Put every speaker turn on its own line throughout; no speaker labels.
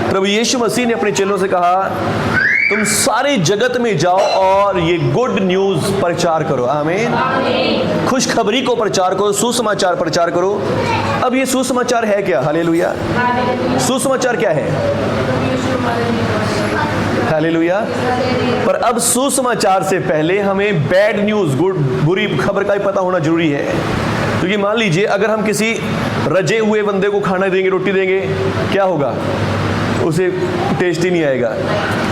प्रभु यीशु मसीह ने अपने चेलों से कहा, तुम सारे जगत में जाओ और ये गुड न्यूज प्रचार करो। आमीन। खुशखबरी को प्रचार करो, सुसमाचार प्रचार करो। अब ये सुसमाचार है क्या? हालेलुया। सुसमाचार क्या है? हालेलुया। पर अब सुसमाचार से पहले हमें बैड न्यूज, बुरी खबर का भी पता होना जरूरी है। क्योंकि मान लीजिए अगर हम किसी रजे हुए बंदे को खाना देंगे, रोटी देंगे, क्या होगा? उसे टेस्ट ही नहीं आएगा,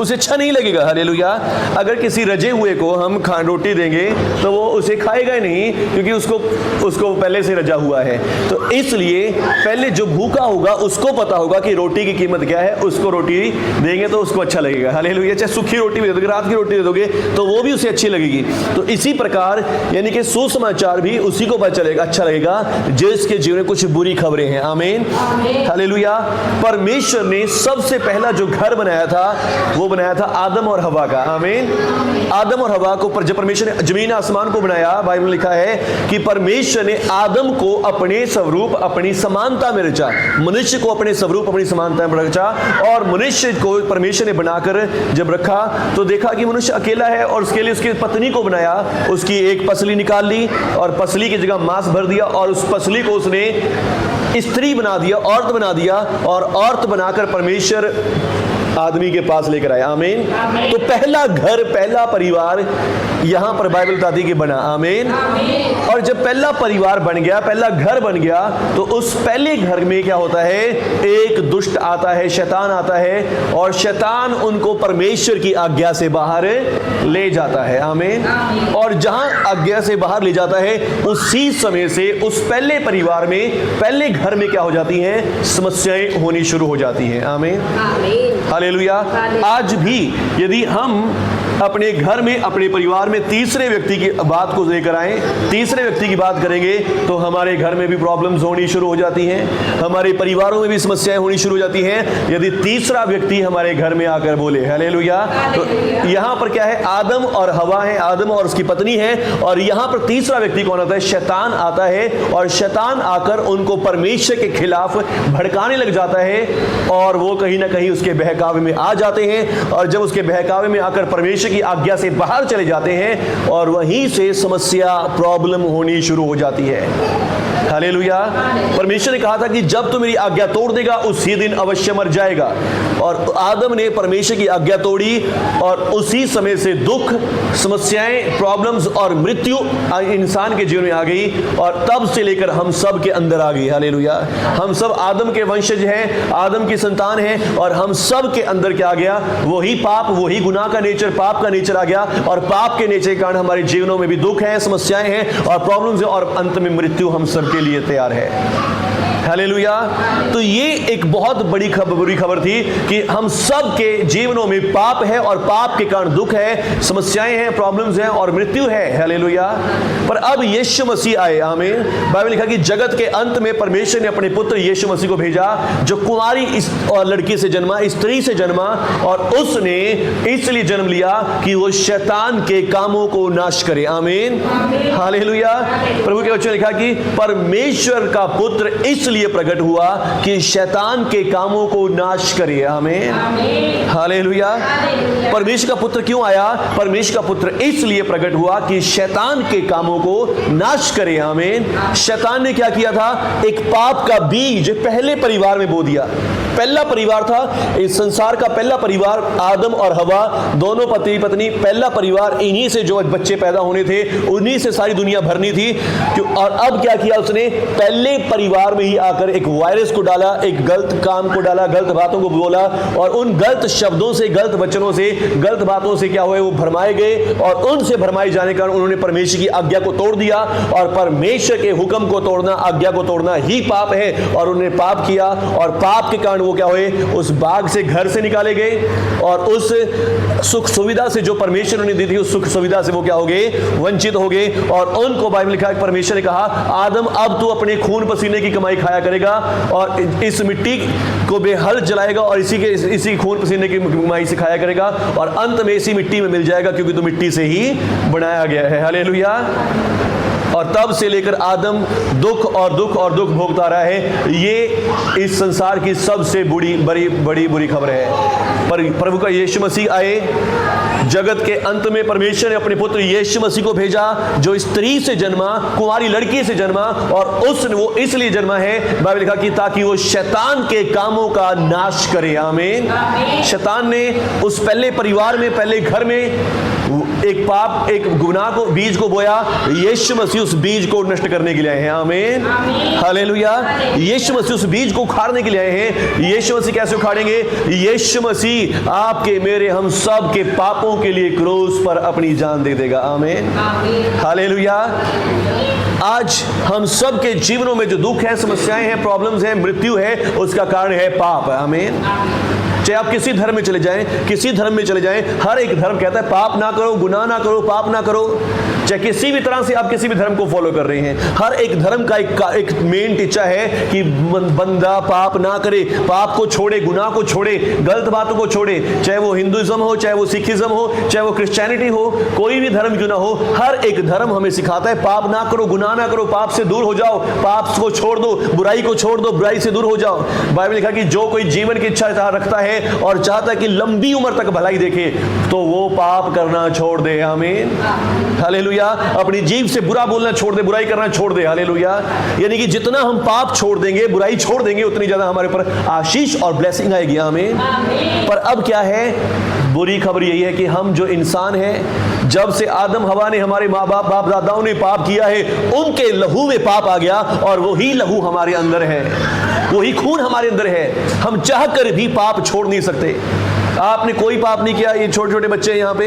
उसे अच्छा नहीं लगेगा। हालेलुया। अगर किसी रजे हुए को हम रोटी देंगे तो वो उसे खाएगा ही नहीं, क्योंकि उसको पहले से रजा हुआ है। तो इसलिए पहले जो भूखा होगा उसको पता होगा कि रोटी की कीमत क्या है, उसको रोटी देंगे तो उसको अच्छा लगेगा। हालेलुया। चाहे सूखी रोटी भी दे दोगे, रात की रोटी दे दोगे तो वो भी उसे अच्छी लगेगी। तो इसी प्रकार यानी कि सुसमाचार भी उसी को पता चलेगा, अच्छा लगेगा जिसके जीवन में कुछ बुरी खबरें हैं। आमीन। हालेलुया। परमेश्वर ने सबसे पहला जो घर बनाया था वो बनाया था आदम और हवा का। आमीन। आदम और हवा को जब परमेश्वर ने जमीन आसमान को बनाया, बाइबल में लिखा है कि परमेश्वर ने आदम को अपने स्वरूप अपनी समानता में रचा, मनुष्य को अपने स्वरूप अपनी समानता में रचा। और मनुष्य को परमेश्वर ने बनाकर जब रखा तो देखा कि मनुष्य अकेला है, और उसके लिए उसकी पत्नी को बनाया। उसकी एक पसली निकाल ली और पसली की जगह मांस भर दिया, और उस पसली को उसने स्त्री बना दिया, औरत बना दिया, और औरत बनाकर परमेश्वर आदमी के पास लेकर आया। आमीन। तो पहला घर, पहला परिवार यहां पर बाइबल बताती कि बना। आमीन। और जब पहला परिवार बन गया, पहला घर बन गया, तो उस पहले घर में क्या होता है? एक दुष्ट आता है, शैतान आता है, और शैतान उनको परमेश्वर की आज्ञा से बाहर ले जाता है। आमीन। और जहां आज्ञा से बाहर ले जाता है, उसी समय से उस पहले परिवार में, पहले घर में क्या हो जाती हैं? समस्याएं होनी शुरू हो जाती हैं। आमीन। हालेलुया। आज भी यदि हम अपने घर में, अपने परिवार में तीसरे व्यक्ति की बात को लेकर आए, तीसरे व्यक्ति की बात करेंगे, तो हमारे घर में भी प्रॉब्लम्स होनी शुरू हो जाती हैं, हमारे परिवारों में भी समस्याएं होनी शुरू हो जाती हैं यदि तीसरा व्यक्ति हमारे घर में आकर बोले। हालेलुया। तो यहां पर क्या है? आदम और हवा है, आदम और उसकी पत्नी है, और यहां पर तीसरा व्यक्ति कौन आता है? शैतान आता है, और शैतान आकर उनको परमेश्वर के खिलाफ भड़काने लग जाता है, और वो कहीं ना कहीं उसके बहकावे में आ जाते हैं। और जब उसके बहकावे में आकर परमेश्वर की आज्ञा से बाहर चले जाते हैं, और वहीं से समस्या, प्रॉब्लम होनी शुरू हो जाती है। हालेलुया। परमेश्वर ने कहा था कि जब तू मेरी आज्ञा तोड़ देगा उसी दिन अवश्य मर जाएगा। और आदम ने परमेश्वर की आज्ञा तोड़ी, और उसी समय से दुख, समस्याएं, प्रॉब्लम्स और मृत्यु इंसान के जीवन में आ गई, और तब से लेकर हम सब के अंदर आ गई। हालेलुया। हम सब आदम के वंशज हैं, आदम की संतान हैं, और हम सब के अंदर क्या आ गया? वही पाप, वही गुनाह का नेचर, पाप का नेचर आ गया, और पाप के नेचर के कारण हमारे जीवनों में भी दुख है, समस्याएं हैं और प्रॉब्लम्स हैं, और अंत में मृत्यु हम सबके लिए तैयार है। हालेलुया। तो ये एक बहुत बड़ी बुरी खबर थी कि हम सब के जीवनों में पाप है, और पाप के कारण दुख है, समस्याएं हैं, प्रॉब्लम्स हैं और मृत्यु है। हालेलुया। पर अब यीशु मसीह आए। आमीन। बाइबल लिखा कि जगत के अंत में परमेश्वर ने अपने पुत्र यीशु मसीह को भेजा, जो कुंवारी और लड़की से जन्मा, स्त्री से जन्मा, और उसने इसलिए जन्म लिया कि वो शैतान के कामों को नाश करे। आमीन। हालेलुया। प्रभु के वचन लिखा कि परमेश्वर का पुत्र इसलिए प्रकट हुआ कि शैतान के कामों को नाश करे। आमीन। हालेलुया। परमेश्वर का पुत्र क्यों आया? परमेश्वर का पुत्र इसलिए प्रकट हुआ कि शैतान के कामों को नाश करे। आमीन। शैतान ने क्या किया था? एक पाप का बीज पहले परिवार में बो दिया। पहला परिवार था इस संसार का, पहला परिवार आदम और हवा, दोनों पति पत्नी, पहला परिवार, इन्हीं से जो बच्चे पैदा होने थे, उन्हीं से सारी दुनिया भरनी थी। और अब क्या किया उसने? पहले परिवार में ही आकर एक वायरस को डाला, एक गलत काम को डाला, गलत बातों को बोला, और उन गलत शब्दों से, गलत वचनों से, गलत बातों से क्या हुए? वो भरमाए गए, और उनसे भरमाए जाने के कारण उन्होंने परमेश्वर की आज्ञा को तोड़ दिया। और परमेश्वर के हुक्म को तोड़ना, आज्ञा को तोड़ना ही पाप है, और उन्होंने पाप किया, और पाप के कारण वो क्या हुए? उस बाग से, घर से निकाले गए, और उस सुख सुविधा से जो परमेश्वर ने दी थी, उस सुख सुविधा से वो क्या हो गए? वंचित हो गए। और उनको बाइबल लिखा है, परमेश्वर ने कहा, आदम अब तू अपने खून पसीने की कमाई खाया करेगा, और इस मिट्टी को बेहल जलाएगा, और इसी खून पसीने की कमाई से खाया करेगा, और अंत में इसी मिट्टी में मिल जाएगा, क्योंकि तू मिट्टी से ही बनाया गया है। हालेलुया। और तब से लेकर आदम दुख और दुख और दुख भोगता रहा है। ये इस संसार की सबसे बड़ी बुरी खबर है। पर प्रभु का यीशु मसीह आए, जगत के अंत में परमेश्वर ने अपने पुत्र यीशु मसीह को भेजा, जो स्त्री से जन्मा, कुंवारी लड़की से जन्मा, और वो इसलिए जन्मा है, बाइबल लिखा कि ताकि वो शैतान के कामों का नाश करे। आमीन। शैतान ने उस पहले परिवार में, पहले घर में एक पाप, एक गुनाह को, बीज को बोया। यीशु मसीह उस बीज को नष्ट करने के लिए आए हैं। आमीन, हालेलुया। यीशु मसीह उस बीज को उखाड़ने के लिए आए हैं। यीशु मसीह कैसे उखाड़ेंगे? यीशु मसीह आपके, मेरे, हम सब के पापों के लिए क्रूस पर अपनी जान दे देगा। आमीन, हालेलुया। आज हम सब के जीवनों में जो दुख है, समस्याएं हैं, प्रॉब्लम्स हैं, मृत्यु है, उसका कारण है पाप। आमीन। चाहे आप किसी धर्म में चले जाएं, किसी धर्म में चले जाएं, हर एक धर्म कहता है पाप ना करो, गुनाह ना करो, पाप ना करो। चाहे किसी भी तरह से आप किसी भी धर्म को फॉलो कर रहे हैं, हर एक धर्म का एक मेन टीचा है कि बंदा पाप ना करे, पाप को छोड़े, गुनाह को छोड़े, गलत बातों को छोड़े। चाहे वो हिंदुइज्म हो, चाहे वो सिखिज्म हो, चाहे वो क्रिश्चियनिटी हो, कोई भी धर्म क्यों ना हो, हर एक धर्म हमें सिखाता है पाप ना करो, गुनाह ना करो, पाप से दूर हो जाओ, पाप को छोड़ दो, बुराई को छोड़ दो, बुराई से दूर हो जाओ। बाइबल लिखा कि जो कोई जीवन की इच्छा रखता है और चाहता है कि लंबी उम्र तक भलाई देखे, तो वो पाप करना छोड़ दे। आमीन, हालेलुया। अपनी जीभ से बुरा बोलना छोड़ दे, बुराई करना छोड़ दे। हालेलुया। यानी कि जितना हम पाप छोड़ देंगे, बुराई छोड़ देंगे, उतनी ज्यादा हमारे ऊपर आशीष और ब्लेसिंग आएगी। आमीन। पर अब क्या है? बुरी खबर यही है कि हम जो इंसान हैं, जब से आदम हवा ने, हमारे माँ बाप, बाप दादाओं ने पाप किया है, उनके लहू में पाप आ गया, और वही लहू हमारे अंदर है, वही खून हमारे अंदर है। हम चाहकर भी पाप छोड़ नहीं सकते। आपने कोई पाप नहीं किया, ये छोटे छोटे बच्चे हैं यहाँ पे,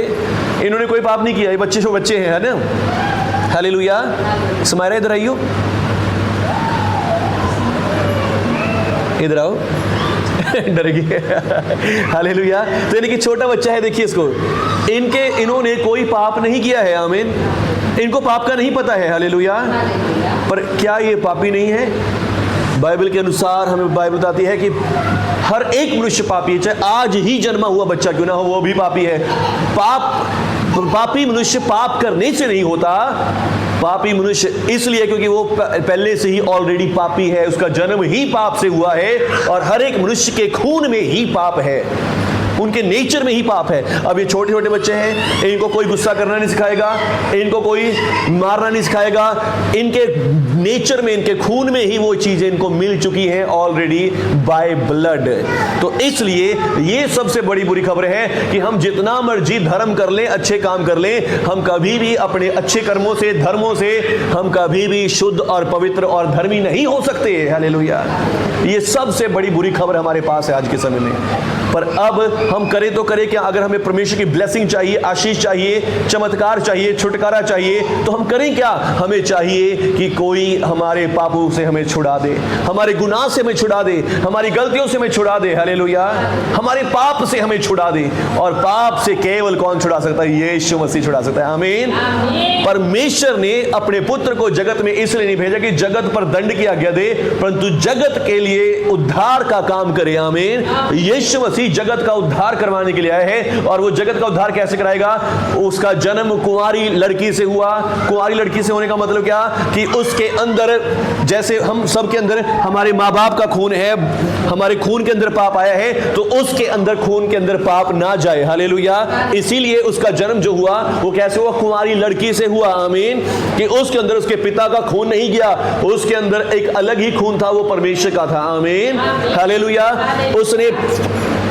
इन्होंने कोई पाप नहीं किया, ये बच्चे हैं, है ना? हालेलुया। समारा, इधर आइयो, इधर आओ। डर गए। हालेलुया। तो यानी कि छोटा बच्चा है, देखिए इसको, इन्होंने कोई पाप नहीं किया है। आमीन। इनको पाप का नहीं पता है। हालेलुया। पर क्या ये पापी नहीं है? बाइबल के अनुसार हमें बाइबल बताती है कि हर एक मनुष्य पापी है, चाहे आज ही जन्मा हुआ बच्चा क्यों ना हो, वो भी पापी है। पापी मनुष्य पाप करने से नहीं होता, पापी मनुष्य इसलिए क्योंकि वो पहले से ही ऑलरेडी पापी है, उसका जन्म ही पाप से हुआ है, और हर एक मनुष्य के खून में ही पाप है, उनके नेचर में ही पाप है। अब ये छोटे छोटे बच्चे हैं, इनको कोई गुस्सा करना नहीं सिखाएगा, इनको कोई मारना नहीं सिखाएगा, इनके नेचर में, इनके खून में ही वो चीजें इनको मिल चुकी हैं ऑलरेडी बाय ब्लड। तो इसलिए ये सबसे बड़ी बुरी खबर है कि हम जितना मर्जी धर्म कर लें, अच्छे काम कर लें, हम कभी भी अपने अच्छे कर्मों से, धर्मों से हम कभी भी शुद्ध और पवित्र और धर्मी नहीं हो सकते। हालेलुया। ये सबसे बड़ी बुरी खबर हमारे पास है आज के समय में। पर अब हम करें तो करें क्या? अगर हमें परमेश्वर की ब्लेसिंग चाहिए, आशीष चाहिए, चमत्कार चाहिए, छुटकारा चाहिए, तो हम करें क्या? हमें चाहिए कि कोई हमारे पापों से हमें छुड़ा दे, हमारे गुनाह से हमें छुड़ा दे, हमारी गलतियों से हमें छुड़ा दे। हालेलुया। हमारे पाप से हमें छुड़ा दे, और पाप से केवल कौन छुड़ा सकता है? यीशु मसीह छुड़ा सकता है। आमीन। परमेश्वर ने अपने पुत्र को जगत में इसलिए नहीं भेजा कि जगत पर दंड की आज्ञा दे, परंतु जगत के लिए उद्धार का काम करे। आमीन। यीशु मसीह जगत का उद्धार करवाने के लिए आए हैं, और वो जगत का उद्धार कैसे कराएगा? उसका जन्म कुंवारी लड़की से हुआ। कुंवारी लड़की से होने का मतलब क्या? कि उसके अंदर, जैसे हम सब के अंदर हमारे माँ बाप का खून है, हमारे खून के अंदर पाप आया है, तो उसके अंदर, खून के अंदर पाप ना जाए। हालेलुया। इसीलिए उसका जन्म जो हुआ वो कैसे हुआ? कुंवारी लड़की से हुआ। आमीन। कि उसके अंदर उसके पिता का खून नहीं गया, उसके अंदर एक अलग ही खून था, वो परमेश्वर का था। आमीन। हालेलुया। उसने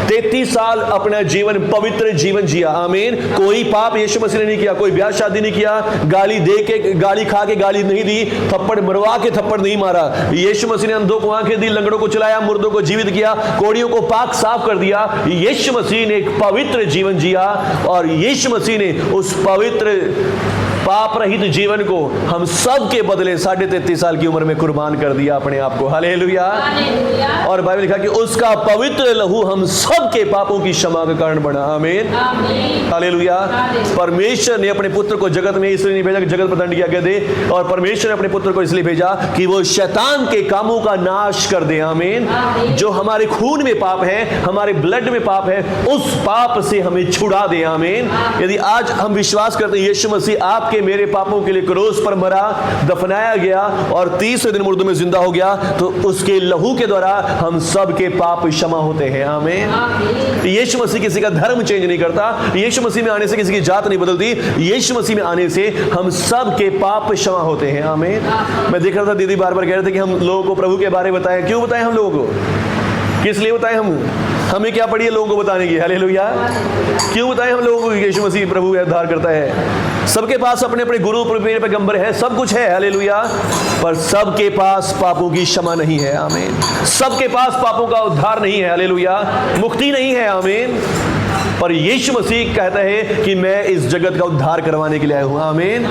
33 साल अपना जीवन, पवित्र जीवन जिया। आमीन। कोई पाप यीशु मसीह ने नहीं किया, कोई ब्याह शादी नहीं किया, गाली दे के, गाली खा के गाली नहीं दी, थप्पड़ मरवा के थप्पड़ नहीं मारा। यीशु मसीह ने अंधों को आंखें दी, लंगड़ों को चलाया, मुर्दों को जीवित किया, कोड़ियों को पाक साफ कर दिया। यीशु मसीह ने एक पवित्र जीवन जिया, और यीशु मसीह ने उस पवित्र पाप रहित जीवन को हम सब के बदले 33.5 साल की उम्र में कुर्बान कर दिया अपने आप को। हालेलुया। और बाइबल लिखा कि उसका पवित्र लहू हम सब के पापों की क्षमा का कारण बना। आमीन। हालेलुया। परमेश्वर ने अपने पुत्र को जगत में इसलिए नहीं भेजा कि जगत पर दंड की आज्ञा दे, और परमेश्वर ने अपने पुत्र को इसलिए भेजा कि वो शैतान के कामों का नाश कर दे। आमीन। जो हमारे खून में पाप है, हमारे ब्लड में पाप है, उस पाप से हमें छुड़ा दे। आमीन। यदि आज हम विश्वास करते हैं यीशु मसीह आपके आके मेरे पापों के लिए क्रूस पर मरा, दफनाया गया और तीसरे दिन मुर्दों में जिंदा हो गया, तो उसके लहू के द्वारा हम सब के पाप क्षमा होते हैं। आमीन। यीशु मसीह किसी का धर्म चेंज नहीं करता, यीशु मसीह में आने से किसी की जात नहीं बदलती, यीशु मसीह में आने से हम सब के पाप क्षमा होते हैं। आमीन। मैं देख रहा था, दीदी बार बार कह रहे थे कि हम लोगों को प्रभु के बारे में बताएं। क्यों बताएं हम लोगों को? किस लिए बताएं? हमें क्या पड़ी है लोगों को बताने की? हालेलुया। क्यों बताएं हम लोगों को कि यीशु मसीह प्रभु उद्धार करता है? सबके पास अपने अपने गुरु पैगंबर है, सब कुछ है, हालेलुया, पर सबके पास पापों की क्षमा नहीं है। आमीन। सबके पास पापों का उद्धार नहीं है, हालेलुया, मुक्ति नहीं है। आमीन। पर यीशु मसीह कहता है कि मैं इस जगत का उद्धार करवाने के लिए आया हूं। आमीन।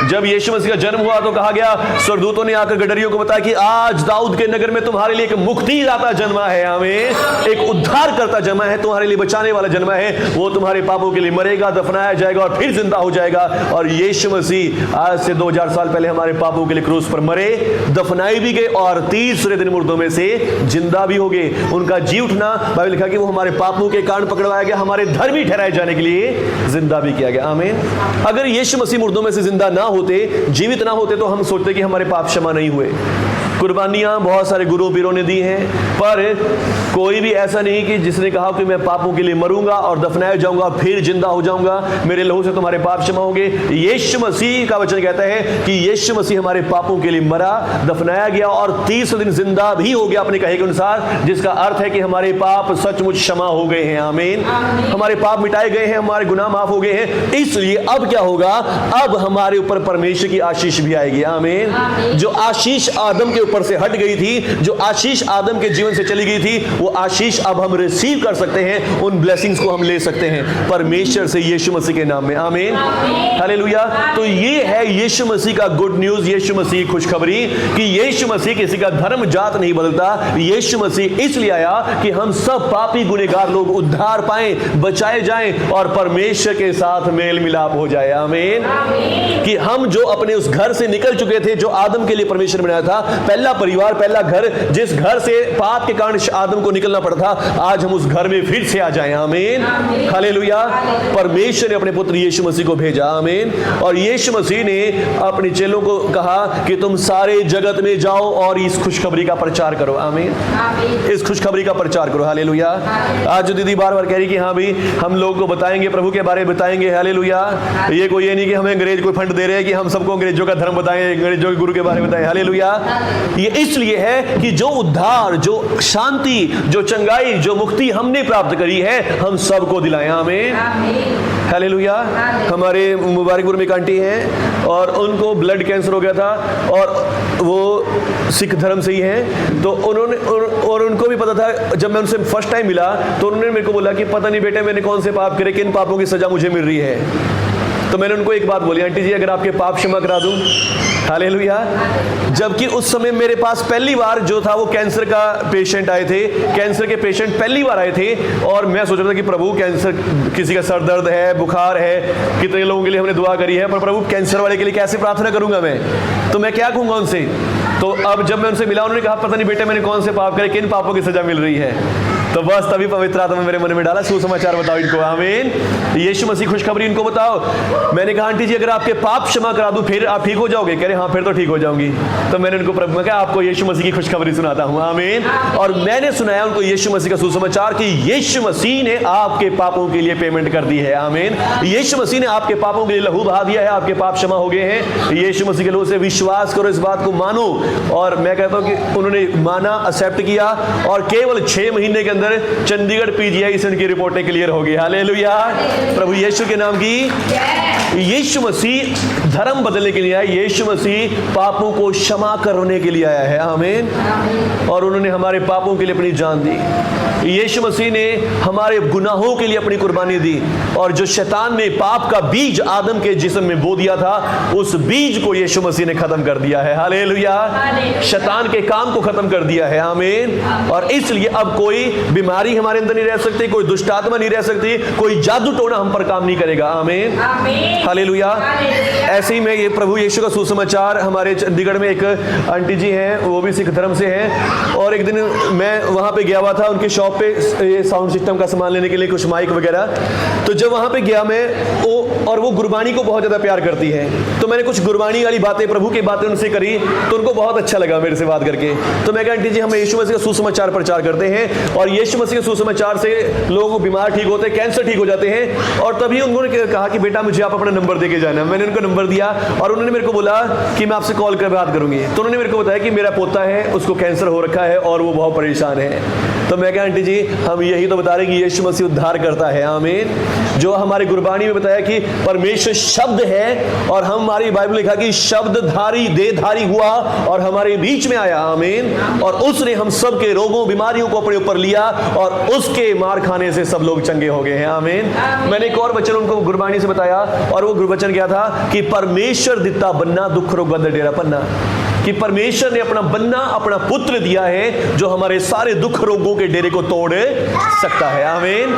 जब यीशु मसीह का जन्म हुआ तो कहा गया, स्वर्गदूतों ने आकर गडरियों को बताया कि आज दाऊद के नगर में तुम्हारे लिए एक मुक्तिदाता जन्मा है। आमीन। एक उद्धार करता जन्मा है, तुम्हारे लिए बचाने वाला जन्मा है। वो तुम्हारे पापों के लिए मरेगा, दफनाया जाएगा और फिर जिंदा हो जाएगा। और यीशु मसीह आज से 2000 साल पहले हमारे पापों के लिए क्रूस पर मरे, दफनाए भी गए और तीसरे दिन मुर्दों में से जिंदा भी हो गए। उनका जी उठना, बाइबल लिखा कि वो हमारे पापों के कारण पकड़वाया गया, हमारे धर्मी ठहराए जाने के लिए जिंदा भी किया गया। आमीन। अगर यीशु मसीह मुर्दों में से जिंदा ना होते, जीवित ना होते, तो हम सोचते कि हमारे पाप क्षमा नहीं हुए। कुर्बानियां बहुत सारे गुरु पीरों ने दी हैं, पर कोई भी ऐसा नहीं कि जिसने कहा कि मैं पापों के लिए मरूंगा और दफनाया जाऊंगा फिर जिंदा हो जाऊंगा, मेरे लहू से तुम्हारे पाप क्षमा होंगे। यीशु मसीह का वचन कहता है कि यीशु मसीह हमारे पापों के लिए मरा, दफनाया गया और तीसरे दिन जिंदा भी हो गया अपने कहे के अनुसार, जिसका अर्थ है कि हमारे पाप सचमुच क्षमा हो गए हैं। आमीन। हमारे पाप मिटाए गए हैं, हमारे गुनाह माफ हो गए हैं। इसलिए अब क्या होगा? अब हमारे ऊपर परमेश्वर की आशीष भी आएगी। आमीन। जो आशीष आदम के ऊपर से हट गई थी, जो आशीष आदम के जीवन से चली गई थी, वो आशीष अब हम रिसीव कर सकते हैं, उन ब्लेसिंग्स को हम ले सकते हैं परमेश्वर से, यीशु मसीह के नाम में। आमीन। हालेलुया। तो ये है यीशु मसीह का गुड न्यूज, यीशु मसीह की खुशखबरी कि यीशु मसीह किसी का धर्म जात नहीं बदलता। यीशु मसीह इसलिए आया कि हम सब पापी गुनहगार लोग उद्धार पाएं, बचाए जाएं और परमेश्वर के साथ मेल मिलाप हो जाए। आमीन। कि हम जो अपने उस घर से निकल चुके थे जो आदम के लिए परमेश्वर ने बनाया था, पहला परिवार, पहला घर, जिस घर से पाप के कारण आदम को निकलना पड़ा था, आज हम उस घर में फिर से आ जाएं। आमीन। हालेलुया। परमेश्वर ने अपने पुत्र यीशु मसीह को भेजा। आमीन। और यीशु मसीह ने अपने चेलों को कहा कि तुम सारे जगत में जाओ और इस खुशखबरी का प्रचार करो। आमीन। इस खुशखबरी का प्रचार करो। हालेलुया। आज जो दीदी बार बार कह रही कि हाँ भाई हम लोगों को बताएंगे, प्रभु के बारे में बताएंगे। हालेलुया। ये कोई ये नहीं कि हमें अंग्रेज कोई फंड दे रहे हैं कि हम सबको अंग्रेजों का धर्म बताएं, अंग्रेजों के गुरु के बारे में बताएं। हालेलुया। ये इसलिए है कि जो उद्धार, जो शांति, जो चंगाई, जो मुक्ति हमने प्राप्त करी है, हम सबको दिलाएं। आमीन। हालेलुया। हमारे मुबारकपुर में एक आंटी हैं और उनको ब्लड कैंसर हो गया था और वो सिख धर्म से ही हैं। तो उन्होंने और उनको भी पता था, जब मैं उनसे फर्स्ट टाइम मिला तो उन्होंने मेरे को बोला कि पता नहीं बेटे मैंने कौन से पाप करे, किन पापों की सजा मुझे मिल रही है। तो मैंने उनको एक बात बोली, आंटी जी अगर आपके पाप क्षमा करा दूं। हालेलुया। जबकि उस समय मेरे पास पहली बार जो था वो कैंसर का पेशेंट आए थे, कैंसर के पेशेंट पहली बार आए थे और मैं सोच रहा था कि प्रभु कैंसर, किसी का सर दर्द है, बुखार है, कितने लोगों के लिए हमने दुआ करी है, पर प्रभु कैंसर वाले के लिए कैसे प्रार्थना करूंगा मैं, तो मैं क्या कहूंगा उनसे। तो अब जब मैं उनसे मिला उन्होंने कहा पता नहीं बेटे मैंने कौन से पाप करे, किन पापों की सजा मिल रही है। तो बस तभी पवित्र आत्मा मेरे मन में डाला, सुसमाचार बताओ इनको। आमीन। यीशु मसीह खुशखबरी इनको बताओ। मैंने कहा आंटी जी अगर आपके पाप क्षमा करा दूं फिर आप ठीक हो जाओगे? कह रहे हाँ फिर तो ठीक हो जाऊंगी। तो मैंने उनको प्रभु में कहा आपको यीशु मसीह की खुशखबरी सुनाता हूं। आमीन। और मैंने सुनाया उनको यीशु मसीह का सुसमाचार कि यीशु मसीह ने आपके पापों के लिए पेमेंट कर दी है। आमीन। यीशु मसीह ने आपके पापों के लिए लहू बहा दिया है, आपके पाप क्षमा हो गए हैं। यीशु मसीह के लहू से विश्वास करो, इस बात को मानो। और मैं कहता हूं कि उन्होंने माना, एक्सेप्ट किया और केवल 6 महीने के अंदर चंडीगढ़ पीजीआई से उनकी रिपोर्टें क्लियर हो गई। हालेलुया। प्रभु यीशु के नाम की। यीशु मसीह धर्म बदलने के लिए आया, यीशु मसीह पापों को क्षमा करने के लिए आया है। आमीन। और उन्होंने हमारे पापों के लिए अपनी जान दी। यीशु मसीह ने हमारे गुनाहों के लिए अपनी कुर्बानी दी और जो शैतान ने पाप का बीज आदम के जिस्म में बो दिया था, उस बीज को यीशु मसीह ने खत्म कर दिया है। हालेलुया। शैतान के काम को खत्म कर दिया है। आमीन। और इसलिए अब कोई बीमारी हमारे अंदर नहीं रह सकती, कोई दुष्ट आत्मा नहीं रह सकती, कोई जादू टोना हम पर काम नहीं करेगा। आमीन, हालेलुया। ऐसे ही में ये प्रभु यीशु का सुसमाचार, हमारे चंडीगढ़ में एक आंटी जी हैं, वो भी सिख धर्म से हैं, और एक दिन मैं वहाँ पे गया हुआ था उनके शॉप पे ये साउंड सिस्टम का सामान लेने के लिए, कुछ माइक वगैरह। तो जब वहाँ पे गया मैं, वो गुरबानी को बहुत ज़्यादा प्यार करती है, तो मैंने कुछ गुरबानी वाली बातें, प्रभु की बातें उनसे करी, तो उनको बहुत अच्छा लगा मेरे से बात करके। तो मैं कहा आंटी जी, हम यीशु मसीह का सुसमाचार प्रचार करते हैं, और यीशु मसीह के सुसमाचार से लोगों को बीमार ठीक होते हैं, कैंसर ठीक हो जाते हैं। और तभी उन्होंने कहा कि बेटा मुझे आप अपना नंबर देके जाना। मैंने उनको नंबर दिया और उन्होंने मेरे को बोला कि मैं आपसे कॉल कर बात करूंगी। तो उन्होंने मेरे को बताया कि मेरा पोता है, उसको कैंसर हो रखा है और वो बहुत परेशान है। तो मैं कहा आंटी जी, हम यही तो बता रहे कि यीशु मसीह उद्धार करता है। आमीन। जो हमारी गुरबानी में बताया कि परमेश्वर शब्द है, और हमारी बाइबल लिखा कि शब्दधारी देहधारी हुआ और हमारे बीच में आया। आमीन। और उसने हम सब के रोगों बीमारियों को अपने ऊपर लिया, और उसके मार खाने से सब लोग चंगे हो गए हैं। आमीन। मैंने एक और वचन उनको गुरबानी से बताया, और वो वचन क्या था कि परमेश्वर दिता बन्ना दुख रोग बंद डेरा पन्ना, कि परमेश्वर ने अपना बन्ना, अपना पुत्र दिया है जो हमारे सारे दुख रोगों के डेरे को तोड़ सकता है। आमीन।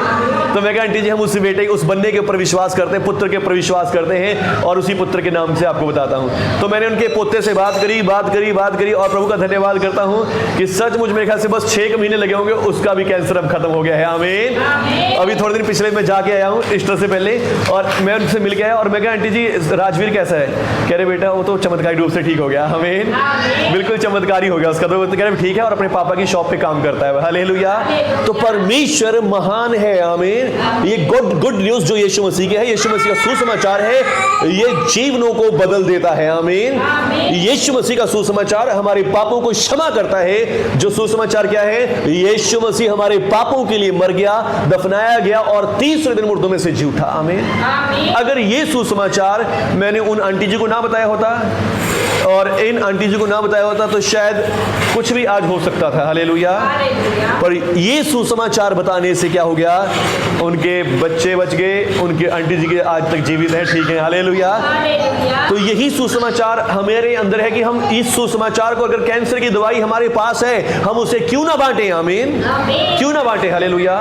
तो मैं कहा आंटी जी, हम उस बेटे, उस बन्ने के ऊपर विश्वास करते हैं, पुत्र के ऊपर विश्वास करते हैं, और उसी पुत्र के नाम से आपको बताता हूं। तो मैंने उनके पोते से बात करी, और प्रभु का धन्यवाद करता हूं कि सचमुच मेरे ख्याल से बस 6 महीने लगे होंगे, उसका भी कैंसर अब खत्म हो गया है। आमीन। अभी थोड़े दिन पिछले मैं जाके आया हूँ ईस्टर से पहले, और मैं उनसे मिल के आया, और मैं कहा आंटी जी राजवीर कैसा है? कह रहे बेटा वो तो चमत्कारी रूप से ठीक हो गया। आमीन। बिल्कुल चमत्कारी हो गया उसका। तो कह रहे ठीक है, और अपने पापा की शॉप पे काम करता है। हालेलुया। तो परमेश्वर महान है। आमीन। ये गुड न्यूज जो यीशु मसीह के है, यीशु मसीह का सुसमाचार है, ये जीवनों को बदल देता है। आमीन। यीशु मसीह का सुसमाचार हमारे पापों को क्षमा करता है। जो सुसमाचार क्या है? यीशु मसीह हमारे पापों के लिए मर गया, दफनाया गया, और तीसरे दिन मुर्दों में से जी उठा। आमीन। अगर ये सुसमाचार मैंने उन आंटी जी को ना बताया होता, और इन आंटी जी को ना बताया होता, तो शायद कुछ भी आज हो सकता था। हालेलुया। पर ये सुसमाचार बताने से क्या हो गया? उनके बच्चे बच गए, उनके आंटी जी के आज तक जीवित हैं, ठीक है। हालेलुया। तो यही सुसमाचार हमारे अंदर है कि हम इस सुसमाचार को, अगर कैंसर की दवाई हमारे पास है, हम उसे क्यों ना बांटें। आमीन। क्यों ना बांटें। हालेलुया।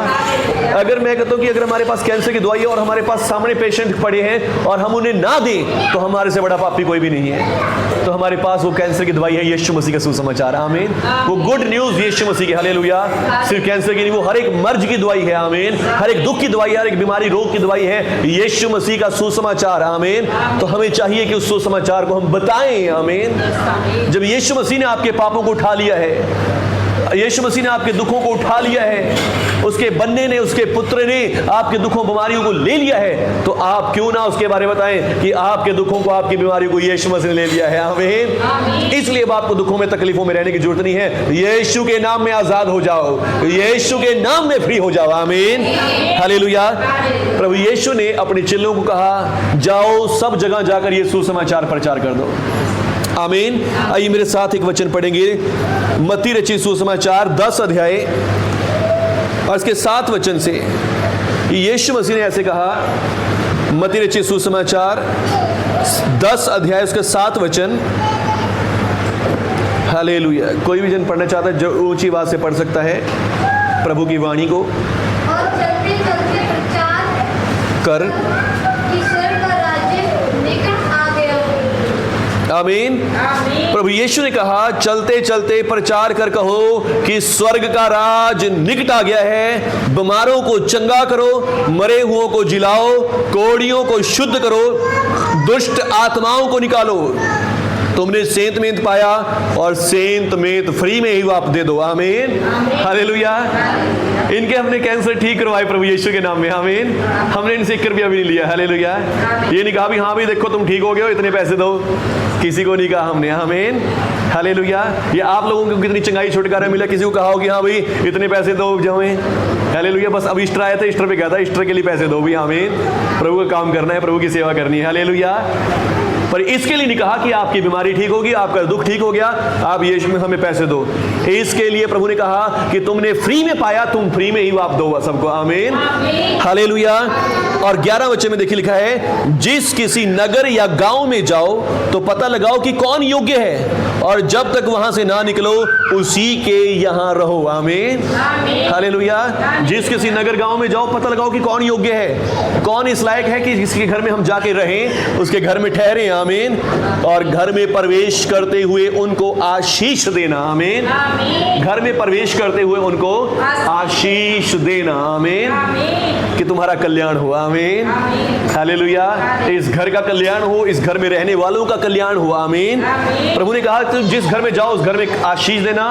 अगर मैं कहता हूं कि अगर हमारे पास कैंसर की दवाई है और हमारे पास सामने पेशेंट पड़े हैं और हम उन्हें ना दें, तो हमारे से बड़ा पापी कोई भी नहीं है। तो हमारे पास वो कैंसर की दवाई है, यीशु मसीह का सुसमाचार। आमीन। वो गुड न्यूज यीशु मसीह की। हालेलुया। सिर्फ कैंसर की नहीं, वो हर एक मर्ज की दवाई है। आमीन। हर एक दुख की दवाई है, हर एक बीमारी रोग की दवाई है, यीशु मसीह का सुसमाचार। आमीन। तो हमें चाहिए कि उस सुसमाचार को हम बताएं। आमीन। जब यीशु मसीह ने आपके पापों को उठा लिया है, यीशु मसीह ने आपके दुखों को उठा लिया है, उसके बन्ने ने, उसके पुत्र ने आपके दुखों बीमारियों को ले लिया है, तो आप क्यों ना उसके बारे में बताएं कि आपके दुखों को, आपकी बीमारियों को यीशु मसीह ने ले लिया है। आमीन। इसलिए अब आपको दुखों में, तकलीफों में रहने की जरूरत नहीं है। यीशु के नाम में आजाद हो जाओ, यीशु के नाम में फ्री हो जाओ। आमीन। हालेलुया। प्रभु यीशु ने अपने चेलों को कहा, जाओ सब जगह जाकर ये सुसमाचार प्रचार कर दो। आमीन। आइए मेरे साथ एक वचन पढ़ेंगे, मत्ती रचित सुसमाचार 10 अध्याय और इसके 7 वचन से। यीशु मसीह ने ऐसे कहा, मत्ती रचित सुसमाचार 10 अध्याय उसके 7 वचन। हालेलुया। कोई भी जन पढ़ना चाहता है जो ऊंची आवाज से पढ़ सकता है प्रभु की वाणी को।
और चलते चलते प्रचार
कर आमीन। प्रभु यीशु ने कहा, चलते चलते प्रचार कर कहो कि स्वर्ग का राज निकट आ गया है। बीमारों को चंगा करो, मरे हुओं को जिलाओ, कोढ़ियों को शुद्ध करो, दुष्ट आत्माओं को निकालो। तुमने सेंत मेंत पाया और सेंत मेंत फ्री में ही वापस दे दो। आमीन। हालेलुया। इनके हमने कैंसर ठीक करवाए प्रभु यीशु के नाम में। आमीन। हमने इनसे 1 रुपया भी नहीं लिया। हालेलुया। ये नहीं कहा भी हाँ भी देखो तुम ठीक हो गए हो, इतने पैसे दो, किसी को नहीं कहा हमने। आमीन। हालेलुया। ये आप लोगों को कितनी चंगाई छुटकारा मिला, किसी को कहा हो कि हाँ भाई इतने पैसे दो जाओ। हालेलुया। बस अब ईस्टर आया था, ईस्टर पे क्या था, ईस्टर के लिए पैसे दो भी। आमीन। प्रभु का काम करना है, प्रभु की सेवा करनी है। हालेलुया। पर इसके लिए नहीं कहा कि आपकी बीमारी ठीक होगी, आपका दुख ठीक हो गया, आप यीशु में हमें पैसे दो। इसके लिए प्रभु ने कहा कि तुमने फ्री में पाया, तुम फ्री में ही वाप दो सबको। आमीन, हालेलुया। और 11 वचन में देखिए लिखा है, जिस किसी नगर या गांव में जाओ तो पता लगाओ कि कौन योग्य है, और जब तक वहां से ना निकलो उसी के यहां रहो। आमीन, हालेलुया। जिस किसी नगर गांव में जाओ पता लगाओ कि कौन योग्य है, कौन इस लायक है कि जिसके घर में हम जाके रहें, उसके घर में ठहरे। आमीन। और घर में प्रवेश करते हुए उनको आशीष देना। आमीन। घर में प्रवेश करते हुए उनको आशीष देना। आमीन, कि तुम्हारा कल्याण हो। आमीन, हालेलुया। इस घर का कल्याण हो, इस घर में रहने वालों का कल्याण हो। आमीन। प्रभु ने कहा तुम जिस घर में जाओ उस घर में आशीष देना,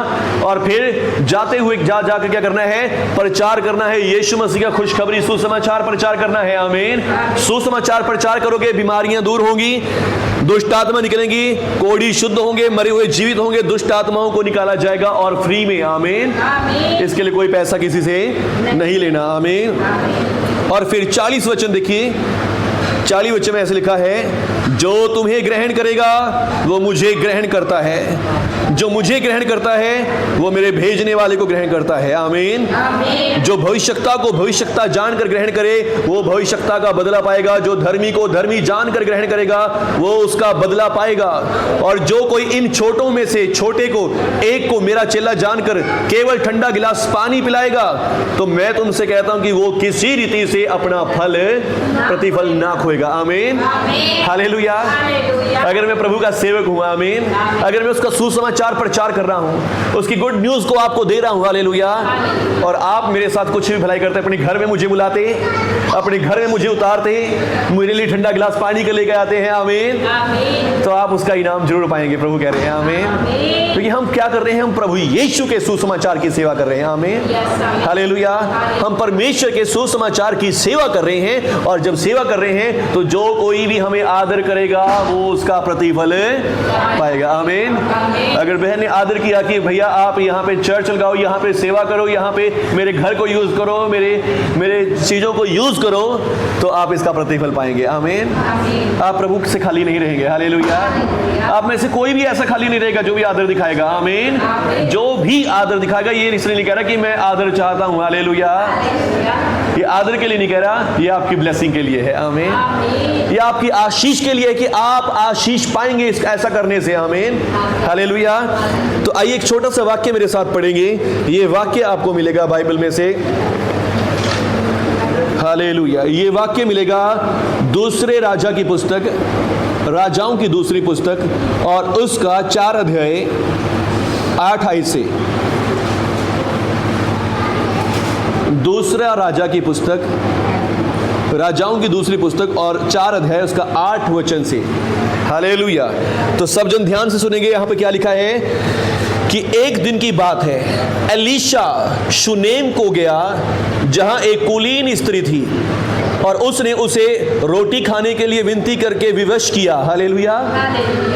और फिर जाते हुए जाकर क्या करना है, प्रचार करना है। यीशु मसीह का खुशखबरी सुसमाचार प्रचार करना है। आमीन। सुसमाचार प्रचार करोगे, बीमारियां दूर होंगी, दुष्ट आत्मा निकलेंगी, कोढ़ी शुद्ध होंगे, मरे हुए जीवित होंगे, दुष्ट आत्माओं को निकाला जाएगा और फ्री में। आमीन। इसके लिए कोई पैसा किसी से नहीं लेना। आमीन। और फिर 40 वचन देखिए, 40 वचन में ऐसे लिखा है, जो तुम्हें ग्रहण करेगा वो मुझे ग्रहण करता है, जो मुझे ग्रहण करता है वो मेरे भेजने वाले को ग्रहण करता है। आमीन। जो भविष्यता को भविष्यता जानकर ग्रहण करे वो भविष्यता का बदला पाएगा, जो धर्मी को धर्मी जानकर ग्रहण करेगा वो उसका बदला पाएगा। और जो कोई इन छोटों में से छोटे को एक को मेरा चेला जानकर केवल ठंडा गिलास पानी पिलाएगा, तो मैं तुमसे कहता हूं कि वो किसी रीति से अपना फल प्रतिफल ना खोएगा। आमीन, हालेलुया। अगर मैं प्रभु का सेवक हूं, आमीन, अगर मैं उसका सुसमाचार प्रचार कर रहा हूं, उसकी गुड न्यूज को आपको दे रहा हूं, हालेलुया, और आप मेरे साथ कुछ भी भलाई करते, अपने घर में मुझे बुलाते, अपने घर में मुझे उतारते, मेरे लिए ठंडा गिलास पानी के लेकर आते हैं, आमीन, तो आप उसका इनाम जरूर पाएंगे। प्रभु कह रहे हैं आमीन, क्योंकि हम क्या कर रहे हैं, हम प्रभु यीशु के सुसमाचार की सेवा कर रहे हैं। आमीन, हालेलुया। हम परमेश्वर के सुसमाचार की सेवा कर रहे हैं, और जब सेवा कर रहे हैं तो जो कोई भी हमें आदर करेगा वो उसका प्रतिफल पाएगा। आमीन। अगर बहन ने आदर किया कि भैया आप यहाँ पे चर्च लगाओ, यहाँ पे सेवा करो, यहाँ पे मेरे घर को यूज करो, मेरे चीजों को यूज करो, तो आप इसका प्रतिफल पाएंगे। आमीन। आप प्रभु से खाली नहीं रहेंगे। हालेलुया। आप में से कोई भी ऐसा खाली नहीं रहेगा जो भी आदर दिखाएगा। आमीन। जो भी आदर दिखाएगा, ये इसलिए नहीं कह रहा कि मैं आदर चाहता हूं, हालेलुया, ये आदर के लिए नहीं कह रहा, ये आपकी ब्लेसिंग के लिए है। आमीन। ये आपकी आशीष के लिए है कि आप आशीष पाएंगे ऐसा करने से। आमीन, हालेलुया। तो आइए एक छोटा सा वाक्य मेरे साथ पढ़ेंगे। ये वाक्य आपको मिलेगा बाइबल में से, हालेलुया। ये वाक्य मिलेगा दूसरे राजा की पुस्तक, राजाओं की दूसरी पुस्तक, और उसका 4 अध्याय 8 आयत से। दूसरा राजा की पुस्तक, राजाओं की दूसरी पुस्तक और 4 अध्याय उसका 8 वचन से। हालेलुया। तो सब जन ध्यान से सुनेंगे। यहां पे क्या लिखा है कि एक दिन की बात है, एलीशा शूनेम को गया जहां एक कुलीन स्त्री थी, और उसने उसे रोटी खाने के लिए विनती करके विवश किया। हालेलुया।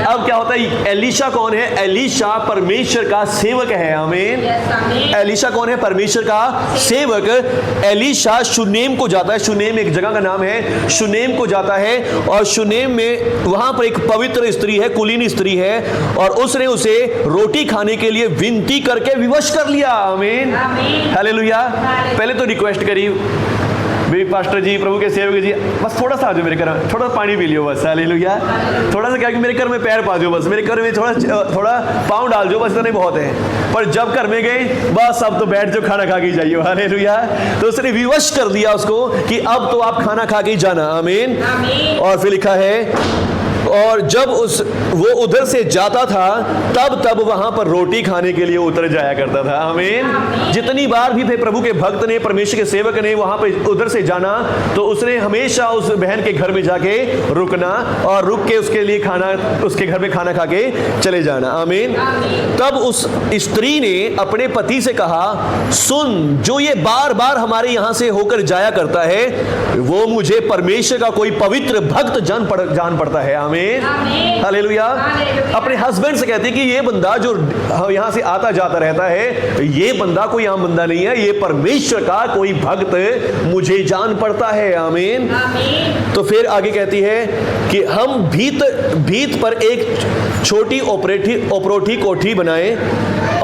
अब क्या होता है, एलीशा कौन है? एलीशा परमेश्वर का सेवक है। आमीन। एलीशा कौन है? परमेश्वर का सेवक। एलीशा शूनेम को जाता है, शूनेम एक जगह का नाम है, शूनेम को जाता है, और शूनेम में वहां पर एक पवित्र स्त्री है, कुलीन स्त्री है, और उसने उसे रोटी खाने के लिए विनती करके विवश कर लिया। आमीन, हालेलुया। पहले तो रिक्वेस्ट करी, भी पास्टर जी, प्रभु के सेवक जी, बस थोड़ा सा आ जाओ मेरे घर में, थोड़ा पानी पी लियो बस, हालेलुया, थोड़ा सा क्या कि मेरे घर में पैर पा दो बस, मेरे घर में थोड़ा पाँव डाल दो बस, इतना नहीं बहुत है। पर जब घर में गए, बस अब तो बैठ जाओ, खाना खा के जाइए, हालेलुया। तो उसने विवश कर दिया उसको कि अब तो आप खाना खा के ही जाना। आमीन। और फिर लिखा है, और जब वो उधर से जाता था तब वहां पर रोटी खाने के लिए उतर जाया करता था। आमीन। जितनी बार भी प्रभु के भक्त ने, परमेश्वर के सेवक ने वहां पर उधर से जाना, तो उसने हमेशा उस बहन के घर में जाके रुकना, और रुक के उसके लिए खाना, उसके घर में खाना खा के चले जाना। आमीन। तब उस स्त्री ने अपने पति से कहा, सुन, जो ये बार बार हमारे यहां से होकर जाया करता है वो मुझे परमेश्वर का कोई पवित्र भक्त जान पड़ता है। आमीन,
आमीन।
हालेलुया।
हालेलुया।
अपने हस्बैंड से कहती है कि ये बंदा जो यहां से आता जाता रहता है, ये बंदा कोई आम बंदा नहीं है, ये परमेश्वर का कोई भक्त मुझे जान पड़ता है। आमीन।
आमीन।
तो फिर आगे कहती है कि हम भीत पर एक छोटी ओपरोठी कोठी बनाए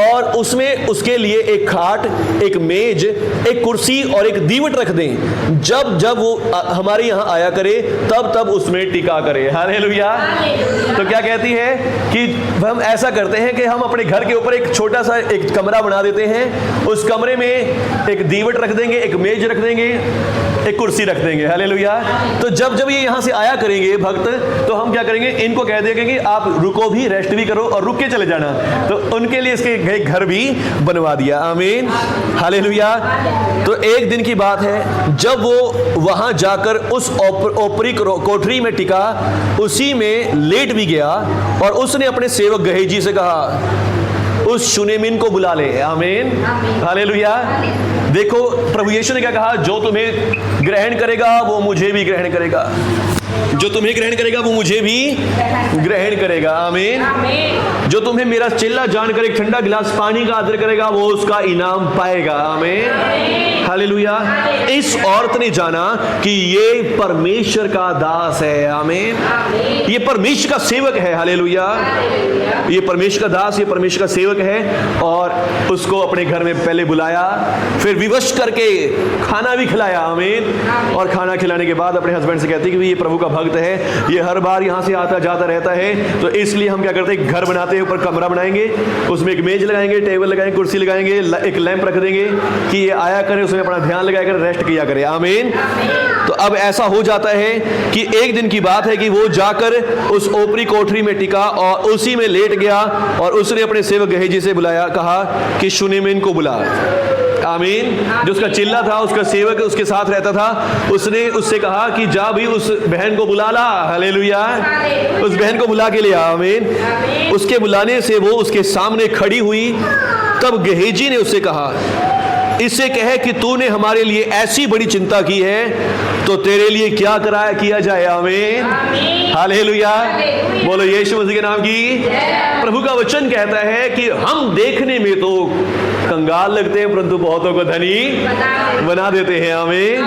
और उसमें उसके लिए एक खाट, एक मेज, एक कुर्सी और एक दीवट रख दें। जब जब वो हमारे यहाँ आया करे तब तब उसमें टिका करे। हालेलुया। तो क्या कहती है कि हम ऐसा करते हैं कि हम अपने घर के ऊपर एक छोटा सा एक कमरा बना देते हैं, उस कमरे में एक दीवट रख देंगे, एक मेज रख देंगे, एक कुर्सी रख देंगे। हालेलुया। तो जब जब ये यहाँ से आया करेंगे भक्त, तो हम क्या करेंगे, इनको कह देंगे कि आप रुको भी, रेस्ट भी करो और रुक के चले जाना। तो उनके लिए इसके एक घर भी बनवा दिया। आमीन, हालेलुया। तो एक दिन की बात है, जब वो वहां जाकर उस ओपरी कोठरी में टिका, उसी में लेट भी गया और उसने अपने सेवक गहेजी से कहा, उस शुनेमिन को बुला ले। आमीन, हालेलुया। देखो प्रभु यीशु ने क्या कहा, जो तुम्हें ग्रहण करेगा वो मुझे भी ग्रहण करेगा, जो तुम्हें ग्रहण करेगा वो मुझे भी ग्रहण करेगा। आमीन। जो तुम्हें मेरा चेला जानकर एक ठंडा गिलास पानी का आदर करेगा वो उसका इनाम पाएगा। आमीन, हालेलुया। इस औरत ने जाना कि ये परमेश्वर का दास है। आमीन, ये परमेश्वर का सेवक है। हालेलुया। ये परमेश्वर का दास, ये परमेश्वर का सेवक है। और उसको अपने घर में पहले बुलाया, फिर विवश करके खाना भी खिलाया। आमीन। और खाना खिलाने के बाद अपने हस्बैंड से कहती कि ये प्रभु का भक्त है, ये हर बार यहाँ से आता जाता रहता है, तो इसलिए हम क्या करते हैं, घर बनाते हैं, ऊपर कमरा बनाएंगे, उसमें एक मेज लगाएंगे, टेबल लगाएंगे, कुर्सी लगाएंगे, एक लैंप रख देंगे कि ये आया करे, उसमें अपना ध्यान लगाया करे, रेस्ट किया करे। आमीन। तो अब ऐसा हो जाता है कि एक दिन की बात है कि वो जाकर उस ओपरी कोठरी में टिका और उसी में लेट गया और उसने अपने सेवक गहेजी से बुलाया, कहा कि शुनेमिन को बुला। आमीन। जो उसका चिल्ला था, उसका सेवक उसके साथ रहता था, उसने उससे कहा कि जा भी उस बहन को बुला ला। हालेलुया। उस बहन को बुला के लिया। आमीन। उसके बुलाने से वो उसके सामने खड़ी हुई। तब गहेजी ने उससे कहा, इससे कहे कि तूने हमारे लिए ऐसी बड़ी चिंता की है तो तेरे लिए क्या किया जाए। आमीन, हालेलुया। बोलो यीशु मसीह के नाम की। प्रभु का वचन कहता है कि हम देखने में तो कंगाल लगते हैं परंतु बहुतों को धनी बना देते हैं। आमीन,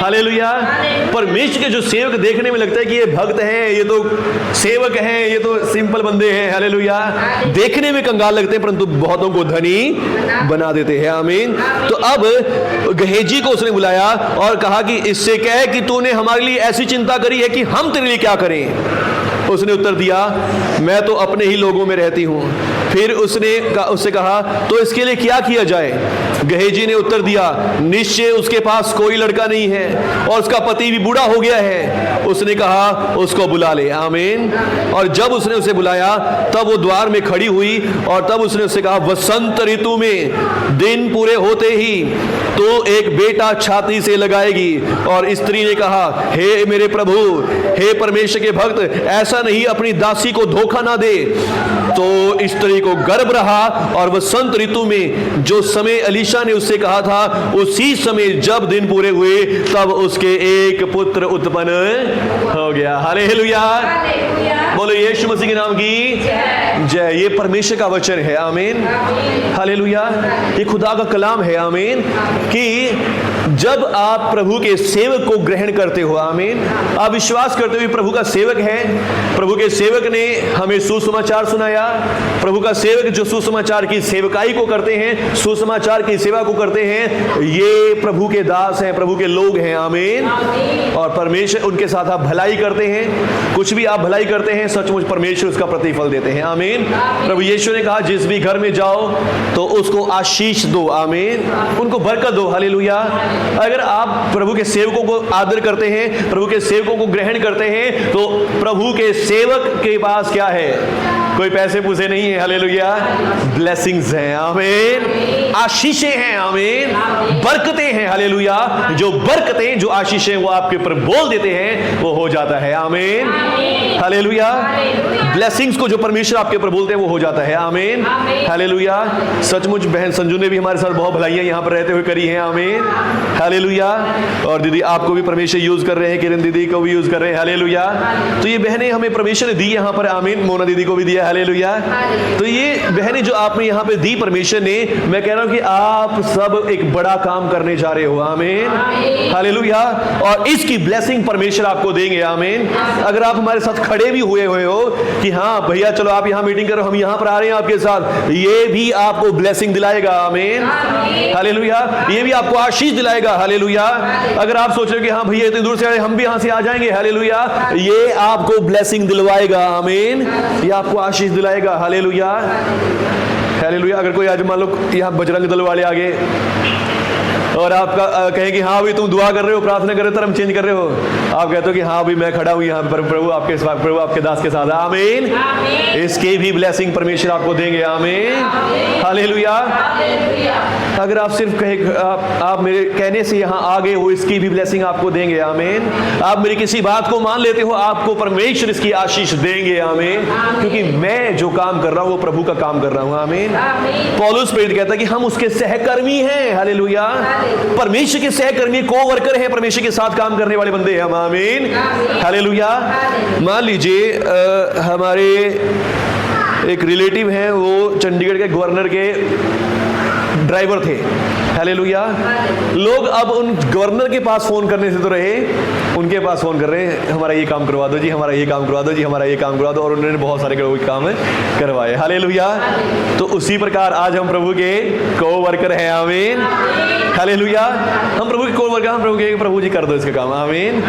हालेलुया। परमेश्वर के जो सेवक देखने में लगता है कि ये भक्त हैं, ये तो सेवक हैं, ये तो सिंपल बंदे हैं। हालेलुया। देखने में कंगाल लगते हैं परंतु बहुतों को धनी बना देते हैं। आमीन। तो अब गहेजी को उसने बुलाया और कहा कि इससे कह कि तूने हमारे लिए ऐसी चिंता करी है कि हम तेरे लिए क्या करें। उसने उत्तर दिया, मैं तो अपने ही लोगों में रहती हूं। फिर उससे कहा, तो इसके लिए क्या किया जाए। गहेजी ने उत्तर दिया, निश्चय उसके पास कोई लड़का नहीं है और उसका पति भी बूढ़ा हो गया है। उसने कहा, उसको बुला ले। आमीन। और जब उसने उसे बुलाया तब वो द्वार में खड़ी हुई और तब उसने उससे कहा, वसंत ऋतु में दिन पूरे होते ही तो एक बेटा छाती से लगाएगी। और स्त्री ने कहा, हे मेरे प्रभु, हे परमेश्वर के भक्त, ऐसा नहीं, अपनी दासी को धोखा ना दे। तो स्त्री को गर्भ रहा और वसंत ऋतु में जो समय अलीशा ने उससे कहा था, उसी समय जब दिन पूरे हुए तब उसके एक पुत्र उत्पन्न हो गया। हालेलुया। बोलो यीशु मसीह के नाम की जय। ये परमेश्वर का वचन है। आमीन, हालेलुया। ये खुदा का कलाम है। आमीन। कि जब आप प्रभु के सेवक को ग्रहण करते हो, आमीन, आप विश्वास करते हो प्रभु का सेवक है, प्रभु के सेवक ने हमें सुसमाचार सुनाया। प्रभु का सेवक जो सुसमाचार की सेवकाई को करते हैं, सुसमाचार की सेवा को करते हैं, ये प्रभु के दास हैं, प्रभु के लोग हैं। आमीन। और परमेश्वर उनके साथ आप भलाई करते हैं, कुछ भी आप भलाई करते हैं, सचमुच परमेश्वर उसका प्रतिफल देते हैं। आमीन। प्रभु यीशु ने कहा, जिस भी घर में जाओ तो उसको आशीष दो। आमीन। उनको बरकत दो। हालेलुया। अगर आप प्रभु के सेवकों को आदर करते हैं, प्रभु के सेवकों को ग्रहण करते हैं, तो प्रभु के सेवक के पास क्या है, कोई पैसे पूसे नहीं है, हालेलुया, ब्लेसिंग्स हैं, आमीन, आशीषें हैं, आमीन, बरकतें हैं, हालेलुया। जो बरकतें, जो आशीषें वो आपके ऊपर बोल देते हैं वो हो जाता है, आमीन, हालेलुया। ब्लेसिंग्स को जो परमेश्वर आपके ऊपर बोलते हैं वो हो जाता है, आमीन, हालेलुया। सचमुच बहन संजू ने भी हमारे साथ बहुत भलाइयां यहाँ पर रहते हुए करी हैं, आमीन, हालेलुया। और दीदी आपको भी परमेश्वर यूज कर रहे हैं, किरण दीदी को भी यूज कर रहे हैं, हालेलुया। तो ये बहनें हमें परमेश्वर ने दी यहाँ पर, आमीन, मोना दीदी को भी दिया, हालेलुया। तो ये बहनें जो आपने यहाँ पे दी परमेश्वर ने, मैं कह रहा हूँ कि आप सब एक बड़ा काम करने जा रहे हो, आमीन, हालेलुया। और इसकी ब्लेसिंग परमेश्वर आपको देंगे, आमीन। अगर आप हमारे साथ खड़े भी हुए हो कि हाँ भैया चलो आप यहाँ मीटिंग करो, हम यहाँ पर आ रहे हैं आपके साथ, ये भी आपको ब्लेसिंग दिलाएगा, आमीन, हालेलुया। ये भी आपको आशीष दिलाएगा, हालेलुया। अगर आप सोच रहे हो कि हाँ भैया इतनी दूर से आए, हम भी यहाँ से आ जाएंगे, हालेलुया, ये आपको ब्लेसिंग दिलवाएगा, आमीन, ये आपको आशीष दिलाएगा, हालेलुया, हालेलुया। अगर कोई आज मान लो यहाँ बजरंग दल वाले आगे और आपका कहें कि हाँ अभी तुम दुआ कर रहे हो, प्रार्थना कर रहे हो, धर्म चेंज कर रहे हो, आप कहते हो कि हाँ अभी मैं खड़ा हूं यहाँ पर, प्रभु आपके दास के साथ, आमीन, इसके भी ब्लेसिंग परमेश्वर आपको देंगे, आमीन, हालेलुया। अगर आप सिर्फ कहे आप मेरे कहने से यहाँ आ गए हो, इसकी भी ब्लेसिंग आपको देंगे, आमीन। आप मेरी किसी बात को मान लेते हो, आपको परमेश्वर इसकी आशीष देंगे, आमीन, क्योंकि मैं जो काम कर रहा हूँ वो प्रभु का काम कर रहा हूँ, आमीन। पौलुस प्रेरित कहता है कि हम उसके सहकर्मी हैं, हालेलुया, परमेश्वर के सहकर्मी, को-वर्कर हैं, परमेश्वर के साथ काम करने वाले बंदे हैं हम, आमीन, हालेलुया। मान लीजिए हमारे एक रिलेटिव हैं, वो चंडीगढ़ के गवर्नर के ड्राइवर थे, हालेलुया। लोग अब उन गवर्नर के पास फोन करने से तो रहे, उनके पास फोन कर रहे हैं, हमारा ये काम करवा दो जी, हमारा ये काम करवा दो जी, हमारा ये काम करवा दो, और उन्होंने बहुत सारे काम करवाए, हालेलुया। तो उसी प्रकार आज हम प्रभु के को-वर्कर हैं, आमीन, हालेलुया। हम प्रभु के को-वर्कर, हम प्रभु के, प्रभु जी कर दो इसका काम, आमीन।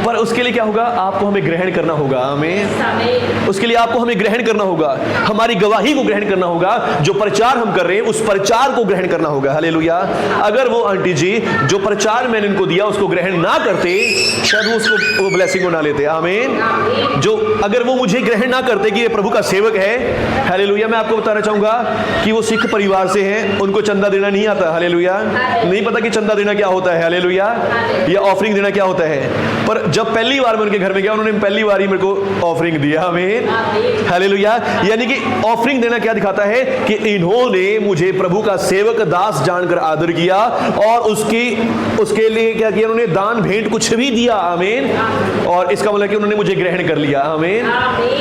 पर उसके लिए क्या होगा, आपको हमें ग्रहण करना होगा, आमीन। उसके लिए आपको हमें ग्रहण करना होगा, हमारी गवाही को ग्रहण करना होगा, जो प्रचार हम कर रहे हैं उस प्रचार को ग्रहण करना होगा, हालेलुया। अगर वो आंटी जी जो प्रचार मैंने इनको दिया उसको ग्रहण ना करते, शायद वो उसको वो ब्लेसिंग को ना लेते, आमीन। जो अगर वो मुझे ग्रहण ना करते कि ये प्रभु का सेवक है, हालेलुया, मैं आपको बताना चाहूंगा कि वो सिख परिवार से हैं, उनको चंदा देना नहीं आता, हालेलुया, नहीं पता कि चंदा देना क्या होता है, हालेलुया, या ऑफरिंग देना क्या होता है। पर जब पहली बार मैं उनके घर में गया, उन्होंने पहली बार ही मेरे को ऑफरिंग दिया, आमीन, हालेलुया। यानी कि ऑफरिंग देना क्या दिखाता है कि इन्होंने मुझे प्रभु का सेवक दास जानकर आदर किया, और उसके लिए क्या किया, उन्होंने दान भेंट कुछ भी दिया, आमीन। और इसका मतलब कि उन्होंने मुझे ग्रहण कर लिया, आमीन,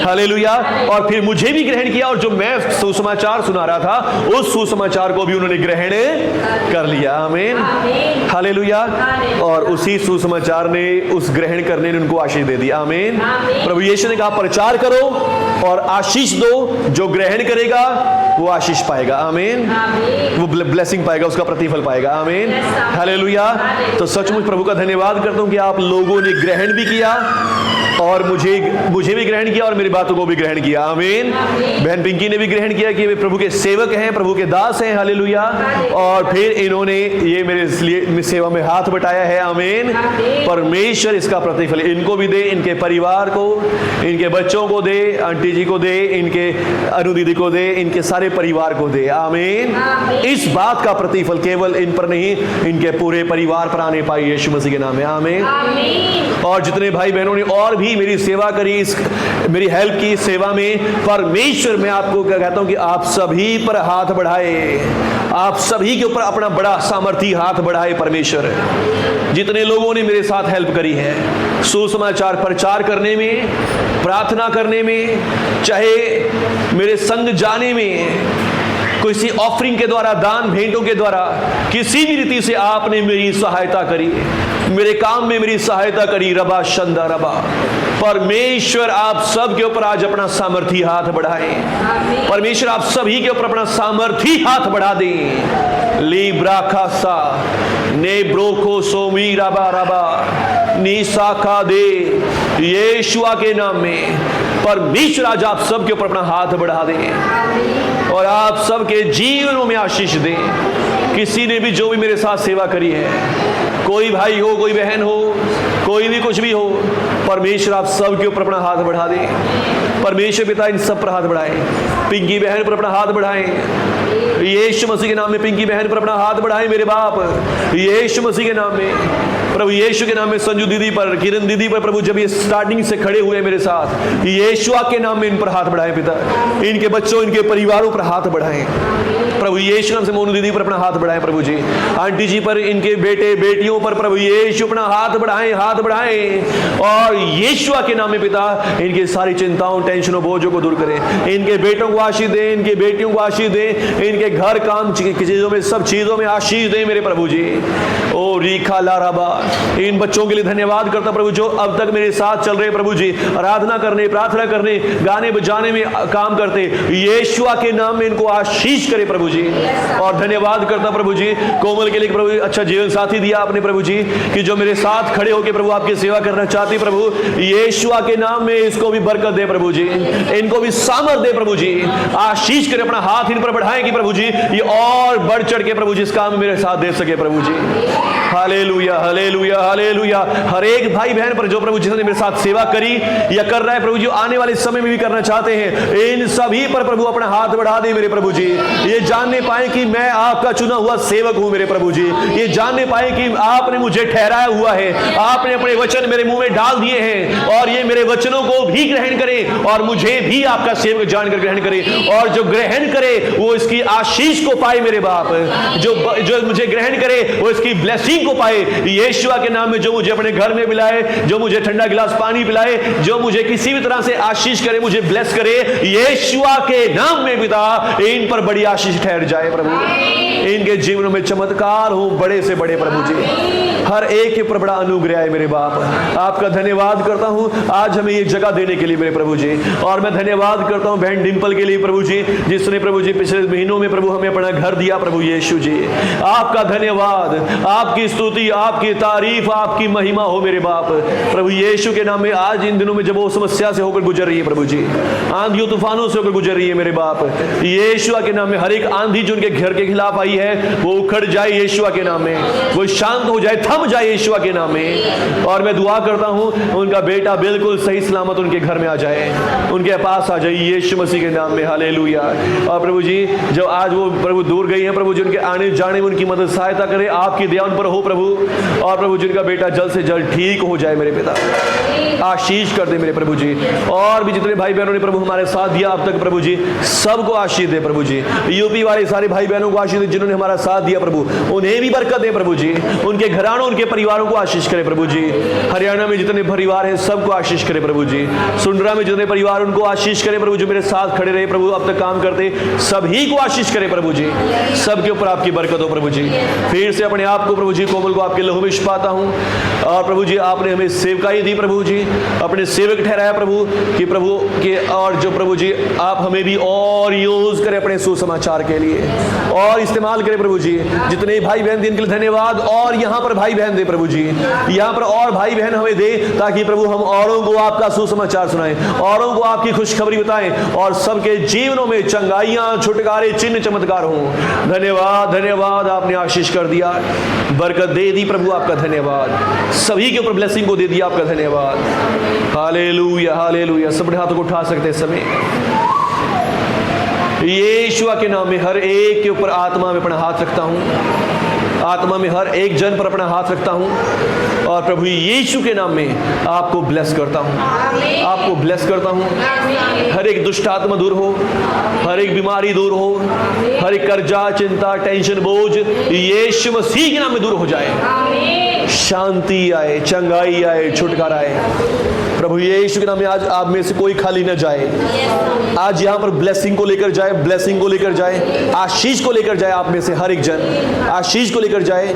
हालेलुया। और फिर मुझे भी ग्रहण किया, और जो मैं सुसमाचार सुना रहा था उस सुसमाचार को भी उन्होंने ग्रहण कर लिया, आमीन, हालेलुया। और उसी सुसमाचार ने, उस ग्रहण करने ने उनको आशीष दे दी, आमीन। प्रभु यीशु ने कहा प्रचार करो और आशीष दो, जो ग्रहण करेगा वो आशीष पाएगा, आमीन, वो ब्लेसिंग पाएगा, उसका प्रतिफल पाएगा, आमीन, हालेलुया। तो सचमुच प्रभु का धन्यवाद करता हूं कि आप लोगों ने ग्रहण भी किया, और मुझे भी ग्रहण किया, और मेरी बातों को भी ग्रहण किया, आमीन। बहन पिंकी ने भी ग्रहण किया कि वे प्रभु के सेवक हैं, प्रभु के दास हैं, हालेलुया। और फिर इन्होंने ये मेरे लिए सेवा में हाथ बटाया है, आमीन। परमेश्वर इसका प्रतिफल इनको भी दे, इनके परिवार को, इनके बच्चों को दे, आंटी जी को दे, इनके अनु दीदी को दे, इनके सारे परिवार को दे, आमीन। इस बात का प्रतिफल केवल इन पर नहीं, इनके पूरे परिवार पर आने पाए, यीशु मसीह के नाम में, आमीन। और जितने भाई बहनों ने और भी मेरी सेवा करी, इस मेरी हेल्प की सेवा में, परमेश्वर मैं आपको क्या कहता हूं कि आप सभी पर हाथ बढ़ाए, आप सभी के ऊपर अपना बड़ा सामर्थी हाथ बढ़ाए परमेश्वर। जितने लोगों ने मेरे साथ हेल्प करी है सुसमाचार प्रचार करने में, प्रार्थना करने में, चाहे मेरे संग जाने में, किसी ऑफरिंग के द्वारा, दान भेंटों के द्वारा, किसी भी रीति से आपने मेरी सहायता करी, मेरे काम में मेरी सहायता करी, रबा शंदा रबा। परमेश्वर आप सब के ऊपर आज अपना सामर्थी हाथ बढ़ाएं, परमेश्वर आप सभी के ऊपर अपना सामर्थी हाथ बढ़ा दें। लीब्रा खासा ने ब्रोको सोमी रबा रबा निसाखा दे, यीशुआ के नाम में परमेश्वर आज आप सब के ऊपर अपना हाथ बढ़ा दें, और आप सबके जीवनों में आशीष दें। किसी ने भी जो भी मेरे साथ सेवा करी है, कोई भाई हो, कोई बहन हो, कोई भी कुछ भी हो, परमेश्वर आप सबके ऊपर अपना हाथ बढ़ा दें। परमेश्वर पिता इन सब पर हाथ बढ़ाएं। पिंकी बहन पर अपना हाथ बढ़ाएं। यीशु मसीह के नाम में पिंकी बहन पर अपना हाथ बढ़ाएं मेरे बाप, यीशु मसीह के नाम में। प्रभु यीशु के नाम में संजू दीदी पर, किरण दीदी पर प्रभु जब ये स्टार्टिंग से खड़े हुए मेरे साथ, यीशुआ के नाम में इन पर हाथ बढ़ाएं पिता। इनके बच्चों, इनके परिवारों पर हाथ बढ़ाएं प्रभु यीशु नाम से। मोनू दीदी पर अपना हाथ बढ़ाएं प्रभु जी। आंटी जी पर, इनके बेटे बेटियों पर प्रभु यीशु अपना हाथ बढ़ाएं, हाथ बढ़ाएं। और यीशुआ के नाम में पिता इनकी सारी चिंताओं, टेंशनों, बोझों को दूर करें। इनके बेटों को आशीष दें, इनके बेटियों को आशीष दें, इनके घर काम चीजों में, सब चीजों में आशीष दें मेरे प्रभु जी। ओ रीखा लाराबा, इन बच्चों के लिए धन्यवाद करता प्रभु जो अब तक मेरे साथ चल रहे प्रभु जी, आराधना करने, प्रार्थना करने, गाने बजाने में काम करते। यीशुआ के नाम में इनको आशीष करे प्रभु जी। और धन्यवाद करता प्रभु जी कोमल के लिए प्रभु, अच्छा जीवन साथी दिया आपने प्रभु जी, कि जो मेरे साथ खड़े होकर प्रभु आपकी सेवा करना चाहती प्रभु, यीशुआ के नाम में इसको भी बरकत दे प्रभु जी, इनको भी सामर्थ दे प्रभु जी, आशीष करे। अपना हाथ इन पर बढ़ाएं कि प्रभु जी ये और बढ़ चढ़ के प्रभु जी इस काम में मेरे साथ दे सके प्रभु जी। Hallelujah, hallelujah, hallelujah. हर एक भाई बहन पर जो प्रभु जिसने मेरे साथ सेवा करी या कर रहा है प्रभु जी, आने वाले समय में भी करना चाहते हैं, इन सभी पर प्रभु अपना हाथ बढ़ा दे मेरे प्रभु जी। ये जानने पाए कि मैं आपका चुना हुआ सेवक हूं मेरे प्रभु जी। ये जानने पाए कि आपने मुझे ठहराया हुआ है, आपने अपने वचन मेरे मुंह में डाल दिए हैं, और ये मेरे वचनों को भी ग्रहण करे और मुझे भी आपका सेवक जानकर ग्रहण करे। और जो ग्रहण करे वो इसकी आशीष को पाए मेरे बाप, जो मुझे ग्रहण करे वो इसकी ब्लेसिंग को पाए यीशुआ के नाम में। जो मुझे अपने घर में पिलाए, जो मुझे ठंडा गिलास पानी पिलाए, जो मुझे किसी भी तरह से आशीष करे, मुझे ब्लेस करे यीशुआ के नाम में पिता, इन पर बड़ी आशीष ठहर जाए प्रभु। इनके जीवनों में चमत्कार हो बड़े से बड़े प्रभु जी। हर एक के ऊपर बड़ा अनुग्रह है मेरे बाप। आपका धन्यवाद करता हूं आज हमें ये जगह देने के लिए मेरे प्रभु जी। और मैं धन्यवाद करता हूं बहन डिंपल के लिए प्रभु जी, जिसने प्रभु जी पिछले महीनों में प्रभु हमें अपना घर दिया प्रभु यीशु जी। आपका धन्यवाद, आपकी स्तुति, आपकी तारीफ, आपकी महिमा हो मेरे बाप प्रभु यीशु के नाम में। आज इन दिनों में जब वो समस्या से होकर गुजर रही है प्रभु जी, आंधियों तूफानों से होकर गुजर रही है मेरे बाप, यीशुआ के नाम में हर एक आंधी जो उनके घर के खिलाफ आई है वो उखड़ जाए यीशुआ के नाम में, वो शांत हो जाए, थम जाए यीशुआ के नाम में। और मैं दुआ करता हूं उनका बेटा बिल्कुल सही सलामत उनके घर में आ जाए, उनके पास आ जाए यीशु मसीह के नाम में। हालेलुया। और प्रभु जी जब आज वो प्रभु दूर गई हैं प्रभु जी, उनके आने जाने में उनकी मदद सहायता करे, आपकी दया उन पर हो प्रभु। और प्रभु जी उनका बेटा जल्द से जल्द ठीक हो जाए मेरे पिता, आशीष कर दे मेरे प्रभु जी। और भी जितने भाई बहनों ने प्रभु हमारे साथ दिया अब तक प्रभु जी, सबको आशीष दे प्रभु जी। यूपी वाले सारे भाई बहनों को आशीष दे जिन्होंने हमारा साथ दिया प्रभु, उन्हें भी बरकत दे प्रभु जी। उनके घरानों, उनके परिवारों को आशीष करे प्रभु जी। हरियाणा में जितने परिवार हैं सबको आशीष करे प्रभु जी। सुंडरा में जितने परिवार उनको आशीष करे प्रभु, जो मेरे साथ खड़े रहे प्रभु अब तक काम करते, सभी को आशीष करे प्रभु जी। सबके ऊपर आपकी बरकत हो प्रभु जी। फिर से अपने आप को प्रभु जी, कोमल को आपके लहू में छिपाता हूं। और प्रभु जी आपने हमें सेवकाई दी प्रभु जी, अपने सेवक ठहराया प्रभु कि प्रभु के, और जो प्रभु जी आप हमें भी और यूज करें अपने सुसमाचार के लिए और इस्तेमाल करें प्रभु जी। जितने भाई बहन दिन के लिए धन्यवाद। और यहाँ पर भाई बहन दे प्रभु जी, यहाँ पर और भाई बहन हमें दे, ताकि प्रभु हम औरों को आपका सुसमाचार सुनाएं, औरों को आपकी खुशखबरी बताएं, और सबके जीवनों में चंगाइयां, छुटकारे, चिन्ह, चमत्कार हों। धन्यवाद, धन्यवाद। आपने आशीष कर दिया, बरकत दे दी प्रभु, आपका धन्यवाद। सभी के ऊपर ब्लेसिंग को दे दिया, आपका धन्यवाद। Hallelujah, hallelujah. सब हाथों को उठा सकते समय यीशुआ के नाम में हर एक के ऊपर आत्मा में अपना हाथ रखता हूं, आत्मा में हर एक जन पर अपना हाथ रखता हूं, और प्रभु यीशु के नाम में आपको ब्लेस करता हूं, आपको ब्लेस करता हूं। हर एक दुष्ट आत्मा दूर हो, हर एक बीमारी दूर हो, हर एक कर्जा, चिंता, टेंशन, बोझ यीशु मसीह के नाम में दूर हो जाए। शांति आए, चंगाई आए, छुटकारा आए प्रभु यीशु के नाम में। आज आप में से कोई खाली न जाए, आज यहाँ पर ब्लेसिंग को लेकर जाए, ब्लेसिंग को लेकर जाए, आशीष को लेकर जाए। आप में से हर एक जन आशीष को लेकर जाए।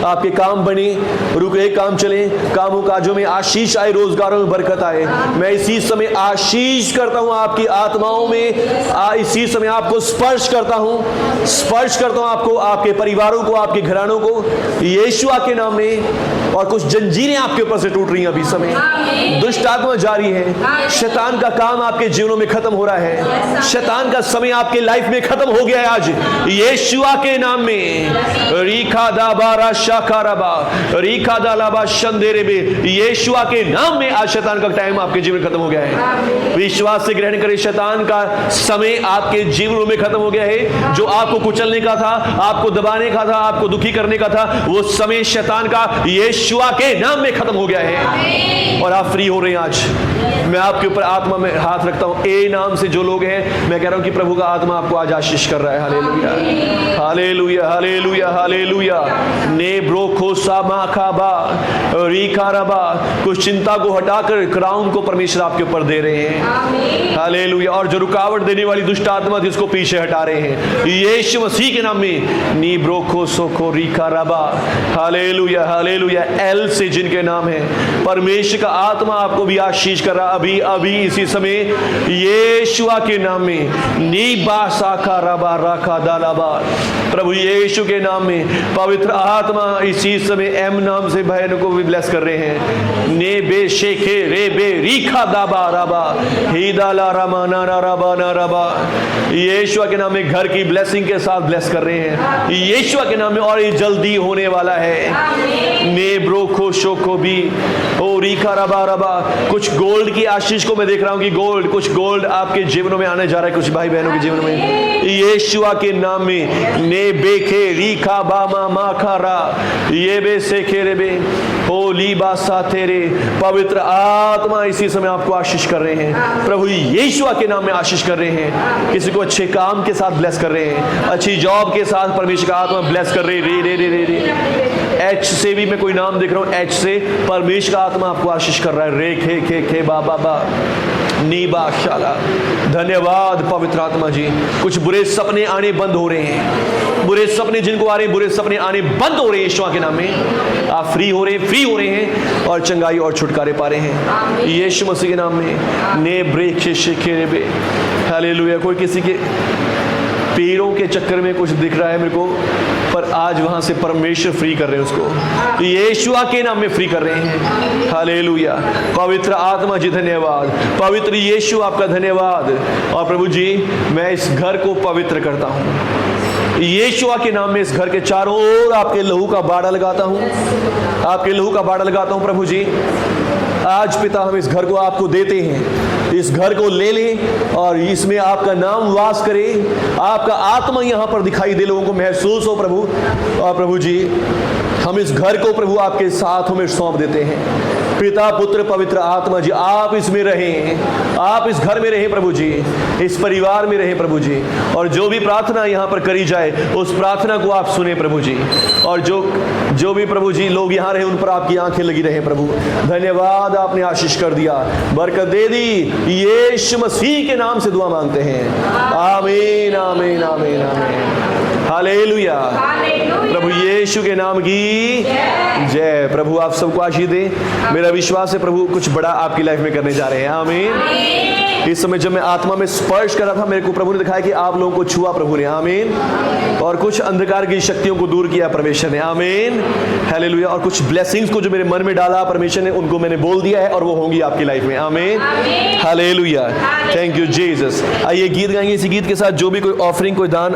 आपके काम बने, रुके काम चले, कामों काजों में आशीष आए, रोजगारों में बरकत आए। मैं इसी समय आशीष करता हूँ आपकी आत्माओं में, इसी समय आपको स्पर्श करता हूँ, स्पर्श करता हूँ आपको, आपके परिवारों को, आपके घरानों को यीशुआ के नाम में। और कुछ जंजीरें आपके ऊपर से टूट रही हैं अभी समय। दुष्ट आत्मा जारी है, शैतान का काम आपके जीवनों में खत्म हो रहा है, शैतान का समय आपके लाइफ में खत्म हो गया है आज यीशुआ के नाम में। रीखा दाबारा शाखाराबा रीखा दालाबा शंदेरेबे, यीशुआ के नाम में आज शैतान का टाइम आपके जीवन में खत्म हो गया है। विश्वास से ग्रहण करें, शैतान का समय आपके जीवनों में खत्म हो गया है। जो आपको कुचलने का था, आपको दबाने का था, आपको दुखी करने का था, वो समय शैतान का यीशुआ के नाम में खत्म हो गया है और आप फ्री हो रहे हैं। आज मैं आपके ऊपर आत्मा में हाथ रखता हूं, ए नाम से जो लोग हैं, मैं कह रहा हूं कि प्रभु का आत्मा आपको आज आशीष कर रहा है। Hallelujah hallelujah hallelujah hallelujah. ने ब्रोखो सामाखाबा रीखाराबा, कुछ चिंता को हटाकर क्राउन को परमेश्वर आपके ऊपर दे रहे हैं। हालेलुया। और जो रुकावट देने वाली दुष्ट आत्मा थी उसको पीछे हटा रहे हैं यीशु मसीह के नाम में। नी ब्रोखो सोखो रीखाराबा, हालेलुया हालेलुया। एल से जिनके नाम है, परमेश्वर का आत्मा आपको भी आशीष कर रहा अभी अभी इसी समय यीशुआ के नाम में। नी बा साखा रबा राखा दालाबा, प्रभु यीशु के नाम में पवित्र आत्मा इसी समय एम नाम से बहन को भी ब्लेस कर रहे हैं। ने बे शेखे रे बे रीखा दाबा रबा हीदाला रमा नारा रबा ना रबा, यीशुआ के नाम में घर की ब्लेसिंग के साथ ब्लेस कर रहे हैं यीशुआ के नाम में, और ये जल्दी होने वाला है। ने ब्रोखो शोको भी ओ रीखा रबा रबा। कुछ गोल्ड की आशीष को मैं देख रहा हूं कि कुछ गोल्ड आपके जीवनों में आने जा रहा है, कुछ भाई बहनों के जीवन में यीशुआ के नाम में। ने बेखे रीखा बामा माखारा ये बे सेखे रे बे ओ लीबा सा तेरे, पवित्र आत्मा इसी समय आपको आशीष कर रहे हैं। प्रभु यीशुआ के नाम में आशीष कर रहे हैं। किसी को अच्छे काम के साथ ब्लेस कर रहे हैं, अच्छी जॉब के साथ परमेश्वर का आत्मा ब्लेस कर रहे हैं। रे रे रे रे रे एच से भी मैं कोई नाम देख रहा हूं, एच से परमेश्वर का आत्मा आपको आशीष कर रहा है। रे खे खे खे बा बा बा नीबा शाला। धन्यवाद पवित्र आत्मा जी। कुछ बुरे सपने आने बंद हो रहे हैं, बुरे सपने जिनको आ रहे हैं, बुरे सपने आने बंद हो रहे हैं यीशुआ के नाम में। आप फ्री हो रहे हैं और चंगाई और छुटकारे पा रहे हैं यीशु मसीह के नाम में। ने ब्रेक शिखे बे, हालेलुया। कोई किसी के पैरों के चक्कर में कुछ दिख रहा है मेरे को, पर आज वहां से परमेश्वर फ्री कर रहे हैं उसको, यीशुआ के नाम में फ्री कर रहे हैं। हालेलुया। पवित्र आत्मा जी धन्यवाद, पवित्र यीशु आपका धन्यवाद। और प्रभु जी मैं इस घर को पवित्र करता हूं यीशुआ के नाम में। इस घर के चारों ओर आपके लहू का बाड़ा लगाता हूं, आपके लहू का बाड़ा लगाता हूं प्रभु जी। आज पिता हम इस घर को आपको देते हैं, इस घर को ले लें और इसमें आपका नाम वास करे, आपका आत्मा यहाँ पर दिखाई दे, लोगों को महसूस हो प्रभु। और प्रभु जी हम इस घर को प्रभु आपके साथ में सौंप देते हैं। पिता पुत्र पवित्र आत्मा जी आप इसमें रहें, आप इस घर में रहें प्रभु जी, इस परिवार में रहें प्रभु जी। और जो भी प्रार्थना यहाँ पर करी जाए उस प्रार्थना को आप सुने प्रभु जी। और जो भी प्रभु जी लोग यहाँ रहे उन पर आपकी आंखें लगी रहे प्रभु। धन्यवाद, आपने आशीष कर दिया, बरकत दे दी। यीशु मसीह के नाम से दुआ मांगते हैं, आमीन आमीन आमीन आमीन। हालेलुया। प्रभु यीशु के नाम की जय। प्रभु आप सबको आशीष दे। मेरा विश्वास है प्रभु कुछ बड़ा आपकी लाइफ में करने जा रहे हैं। आमीन। इस समय जब मैं आत्मा में स्पर्श कर रहा था, मेरे को प्रभु ने दिखाया कि आप लोगों को छुआ प्रभु ने। आमीन। और कुछ अंधकार की शक्तियों को दूर किया परमेश्वर ने। आमीन। हालेलुया। और कुछ ब्लेसिंग्स को जो मेरे मन में डाला परमेश्वर ने, उनको मैंने बोल दिया है और वो होंगी आपकी लाइफ में। आमीन। हालेलुया। Thank you Jesus. आइए गीत गाएंगे। इसी गीत के साथ जो भी कोई ऑफरिंग कोई दान